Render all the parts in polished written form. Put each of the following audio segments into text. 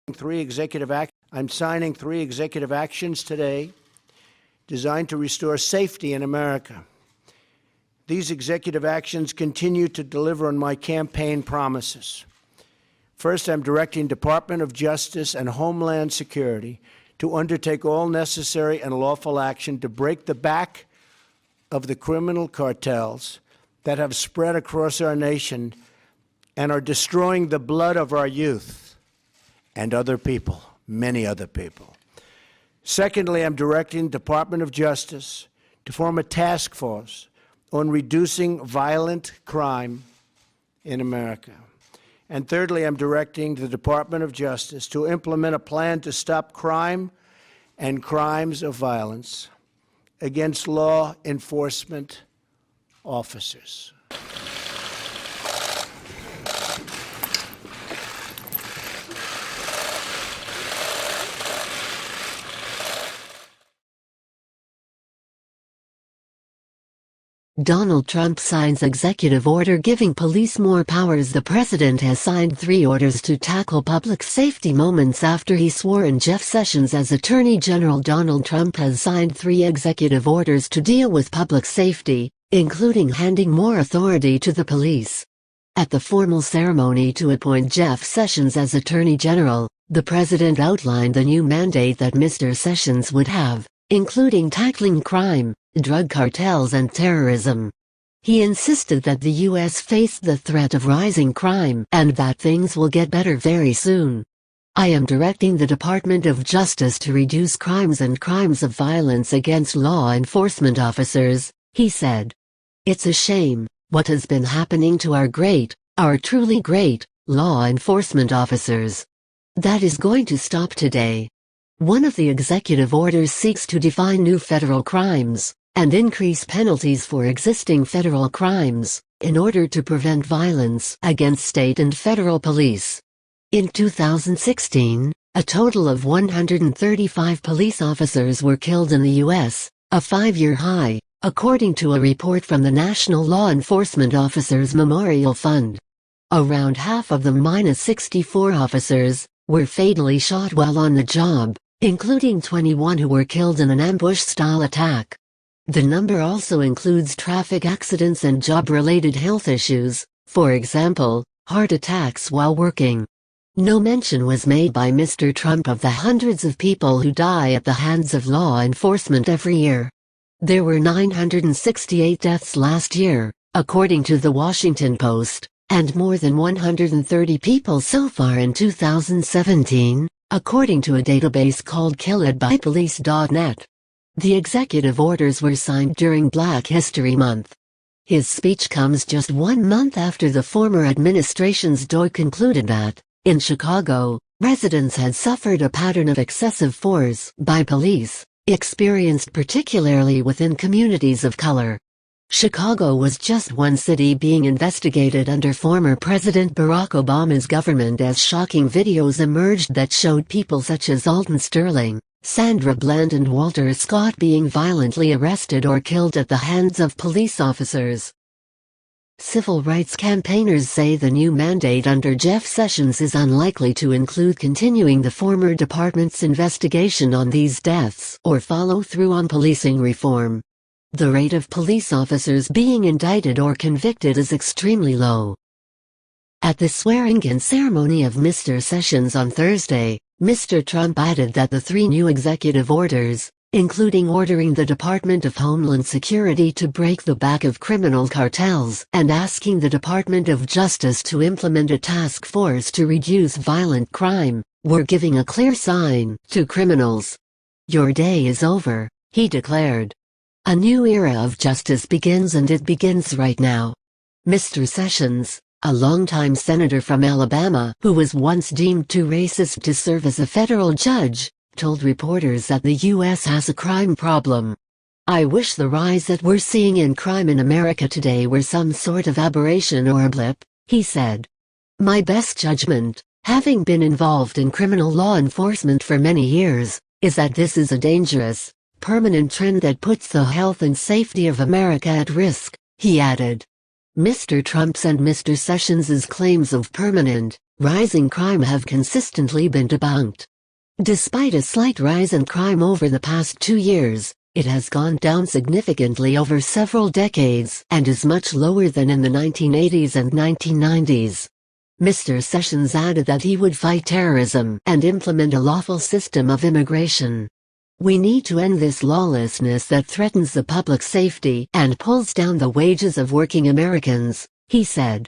I'm signing 3 executive actions today designed to restore safety in America. These executive actions continue to deliver on my campaign promises. First, I'm directing Department of Justice and Homeland Security to undertake all necessary and lawful action to break the back of the criminal cartels that have spread across our nation and are destroying the blood of our youth and other people, many other people. Secondly, I'm directing Department of Justice to form a task force on reducing violent crime in America. And thirdly, I'm directing the Department of Justice to implement a plan to stop crime and crimes of violence against law enforcement officers. Donald Trump signs executive order giving police more powers. The president has signed 3 orders to tackle public safety moments after he swore in Jeff Sessions as Attorney General. Donald Trump has signed 3 executive orders to deal with public safety, including handing more authority to the police. At the formal ceremony to appoint Jeff Sessions as Attorney General, the president outlined the new mandate that Mr. Sessions would have, including tackling crime, drug cartels and terrorism. He insisted that the U.S. faced the threat of rising crime and that things will get better very soon. I am directing the Department of Justice to reduce crimes and crimes of violence against law enforcement officers, he said. It's a shame what has been happening to our truly great, law enforcement officers. That is going to stop today. One of the executive orders seeks to define new federal crimes and increase penalties for existing federal crimes in order to prevent violence against state and federal police. In 2016, a total of 135 police officers were killed in the U.S., a 5-year high, according to a report from the National Law Enforcement Officers Memorial Fund. Around half of them, -64 officers, were fatally shot while on the job, including 21 who were killed in an ambush-style attack. The number also includes traffic accidents and job-related health issues, for example, heart attacks while working. No mention was made by Mr. Trump of the hundreds of people who die at the hands of law enforcement every year. There were 968 deaths last year, according to the Washington Post, and more than 130 people so far in 2017, according to a database called killedbypolice.net. The executive orders were signed during Black History Month. His speech comes just 1 month after the former administration's DOI concluded that, in Chicago, residents had suffered a pattern of excessive force by police, experienced particularly within communities of color. Chicago was just one city being investigated under former President Barack Obama's government as shocking videos emerged that showed people such as Alton Sterling, Sandra Bland and Walter Scott being violently arrested or killed at the hands of police officers. Civil rights campaigners say the new mandate under Jeff Sessions is unlikely to include continuing the former department's investigation on these deaths or follow through on policing reform. The rate of police officers being indicted or convicted is extremely low. At the swearing-in ceremony of Mr. Sessions on Thursday, Mr. Trump added that the 3 new executive orders, including ordering the Department of Homeland Security to break the back of criminal cartels and asking the Department of Justice to implement a task force to reduce violent crime, were giving a clear sign to criminals. "Your day is over," he declared. "A new era of justice begins, and it begins right now." Mr. Sessions, a longtime senator from Alabama who was once deemed too racist to serve as a federal judge, told reporters that the U.S. has a crime problem. "I wish the rise that we're seeing in crime in America today were some sort of aberration or a blip," he said. "My best judgment, having been involved in criminal law enforcement for many years, is that this is a dangerous, permanent trend that puts the health and safety of America at risk," he added. Mr. Trump's and Mr. Sessions' claims of permanent, rising crime have consistently been debunked. Despite a slight rise in crime over the past 2 years, it has gone down significantly over several decades and is much lower than in the 1980s and 1990s. Mr. Sessions added that he would fight terrorism and implement a lawful system of immigration. "We need to end this lawlessness that threatens the public safety and pulls down the wages of working Americans," he said.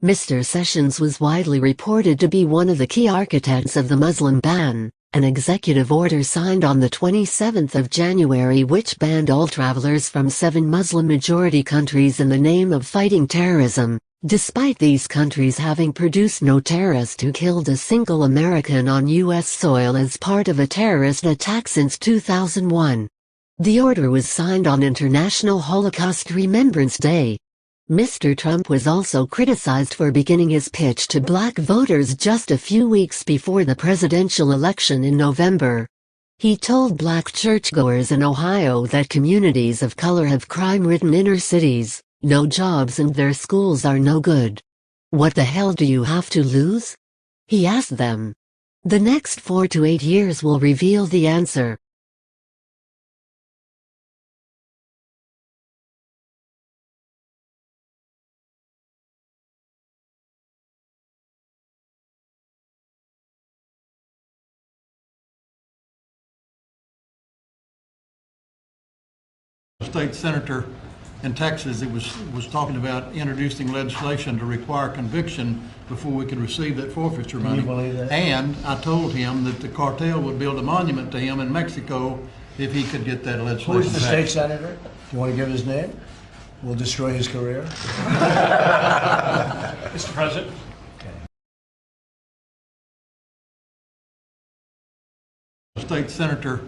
Mr. Sessions was widely reported to be one of the key architects of the Muslim ban, an executive order signed on the 27th of January which banned all travelers from 7 Muslim-majority countries in the name of fighting terrorism, despite these countries having produced no terrorist who killed a single American on U.S. soil as part of a terrorist attack since 2001. The order was signed on International Holocaust Remembrance Day. Mr. Trump was also criticized for beginning his pitch to black voters just a few weeks before the presidential election in November. He told black churchgoers in Ohio that communities of color have crime-ridden inner cities, no jobs, and their schools are no good. "What the hell do you have to lose?" he asked them. The next 4 to 8 years will reveal the answer. State senator in Texas that was talking about introducing legislation to require conviction before we could receive that forfeiture money. Can you believe that? And I told him that the cartel would build a monument to him in Mexico if he could get that legislation. Who's the state senator? Do you want to give his name? We'll destroy his career. Mr. President. State senator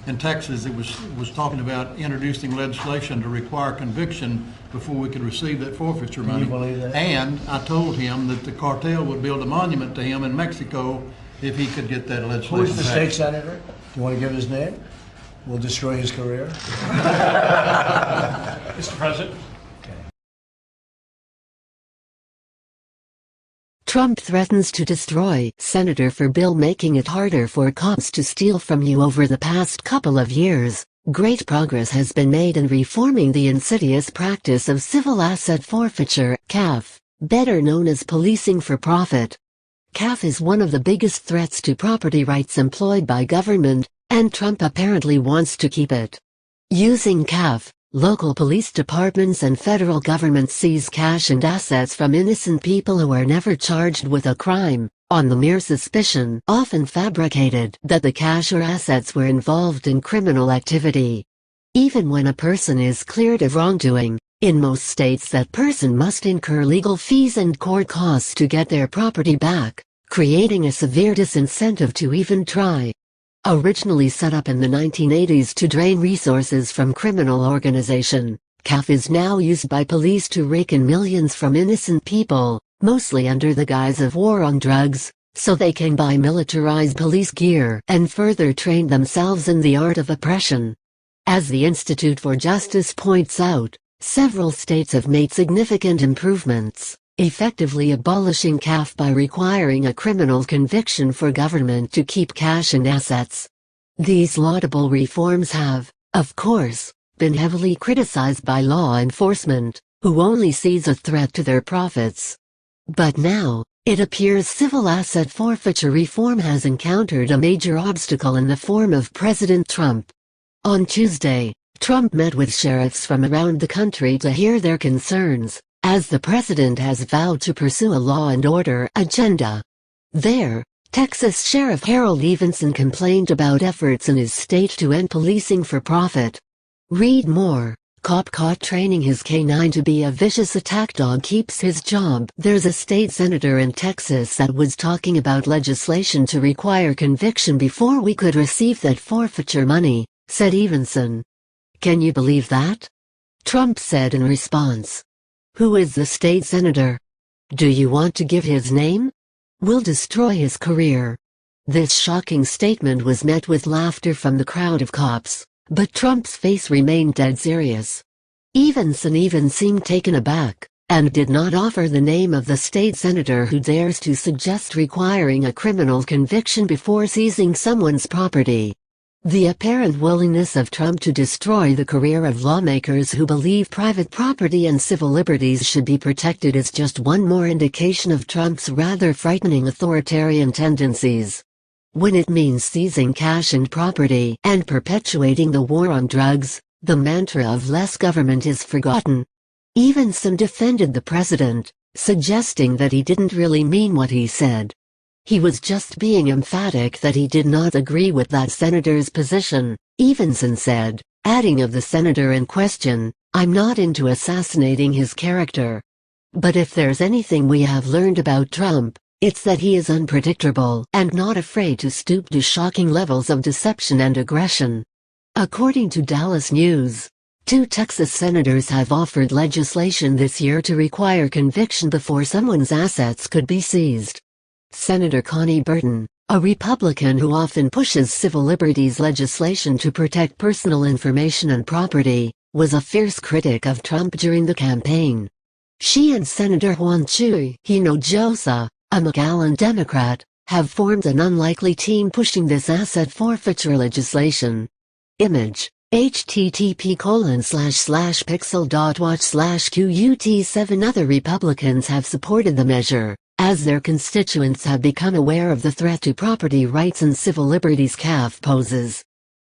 in Texas that was talking about introducing legislation to require conviction before we could receive that forfeiture money. Can you believe that? And I told him that the cartel would build a monument to him in Mexico if he could get that legislation. Who's the state senator? Do you want to give his name? We'll destroy his career. Mr. President. Trump threatens to destroy Senator for bill making it harder for cops to steal from you. Over the past couple of years, great progress has been made in reforming the insidious practice of civil asset forfeiture, CAF, better known as policing for profit. CAF is one of the biggest threats to property rights employed by government, and Trump apparently wants to keep it. Using CAF, local police departments and federal governments seize cash and assets from innocent people who are never charged with a crime, on the mere suspicion, often fabricated, that the cash or assets were involved in criminal activity. Even when a person is cleared of wrongdoing, in most states that person must incur legal fees and court costs to get their property back, creating a severe disincentive to even try. Originally set up in the 1980s to drain resources from criminal organization, CAF is now used by police to rake in millions from innocent people, mostly under the guise of war on drugs, so they can buy militarized police gear and further train themselves in the art of oppression. As the Institute for Justice points out, several states have made significant improvements, effectively abolishing CAF by requiring a criminal conviction for government to keep cash and assets. These laudable reforms have, of course, been heavily criticized by law enforcement, who only sees a threat to their profits. But now, it appears civil asset forfeiture reform has encountered a major obstacle in the form of President Trump. On Tuesday, Trump met with sheriffs from around the country to hear their concerns, as the president has vowed to pursue a law and order agenda. There, Texas Sheriff Harold Evenson complained about efforts in his state to end policing for profit. Read more. Cop caught training his canine to be a vicious attack dog keeps his job. There's a state senator in Texas that was talking about legislation to require conviction before we could receive that forfeiture money, said Evenson. Can you believe that? Trump said in response. Who is the state senator? Do you want to give his name? We'll destroy his career. This shocking statement was met with laughter from the crowd of cops, but Trump's face remained dead serious. Evenson even seemed taken aback, and did not offer the name of the state senator who dares to suggest requiring a criminal conviction before seizing someone's property. The apparent willingness of Trump to destroy the career of lawmakers who believe private property and civil liberties should be protected is just one more indication of Trump's rather frightening authoritarian tendencies. When it means seizing cash and property and perpetuating the war on drugs, the mantra of less government is forgotten. Evenson defended the president, suggesting that he didn't really mean what he said. He was just being emphatic that he did not agree with that senator's position, Evenson said, adding of the senator in question, "I'm not into assassinating his character. But if there's anything we have learned about Trump, it's that he is unpredictable and not afraid to stoop to shocking levels of deception and aggression." According to Dallas News, 2 Texas senators have offered legislation this year to require conviction before someone's assets could be seized. Senator Connie Burton, a Republican who often pushes civil liberties legislation to protect personal information and property, was a fierce critic of Trump during the campaign. She and Senator Juan Chuy Hinojosa, a McAllen Democrat, have formed an unlikely team pushing this asset forfeiture legislation. Image: http://pixel.watch/QUT7. Other Republicans have supported the measure, as their constituents have become aware of the threat to property rights and civil liberties CAF poses.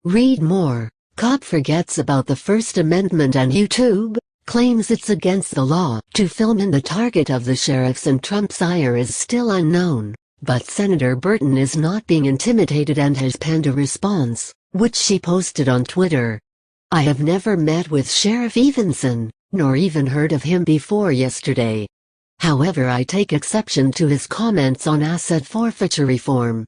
Read more. Cop forgets about the First Amendment and YouTube claims it's against the law to film in the target of the sheriffs and Trump's ire is still unknown, but Senator Burton is not being intimidated and has penned a response, which she posted on Twitter. "I have never met with Sheriff Evenson, nor even heard of him before yesterday. However, I take exception to his comments on asset forfeiture reform.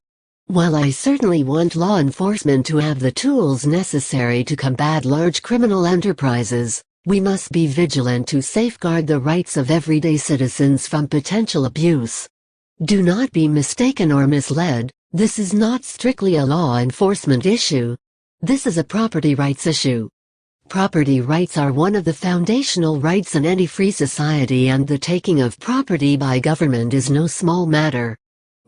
While I certainly want law enforcement to have the tools necessary to combat large criminal enterprises, we must be vigilant to safeguard the rights of everyday citizens from potential abuse. Do not be mistaken or misled, this is not strictly a law enforcement issue. This is a property rights issue. Property rights are one of the foundational rights in any free society, and the taking of property by government is no small matter.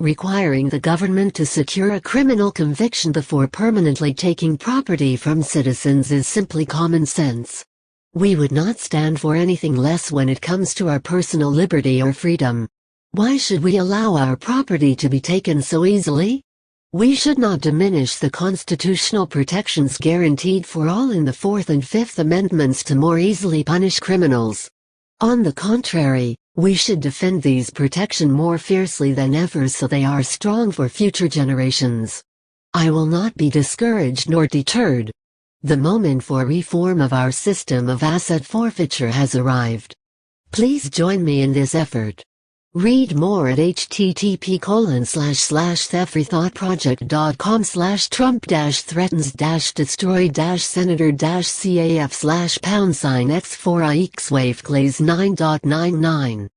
Requiring the government to secure a criminal conviction before permanently taking property from citizens is simply common sense. We would not stand for anything less when it comes to our personal liberty or freedom. Why should we allow our property to be taken so easily? We should not diminish the constitutional protections guaranteed for all in the Fourth and Fifth Amendments to more easily punish criminals. On the contrary, we should defend these protections more fiercely than ever so they are strong for future generations. I will not be discouraged nor deterred. The moment for reform of our system of asset forfeiture has arrived. Please join me in this effort. Read more at http://thefreethoughtproject.com/Trump-threatens-destroy-senator-CAF/#X4IX wave glaze 9.99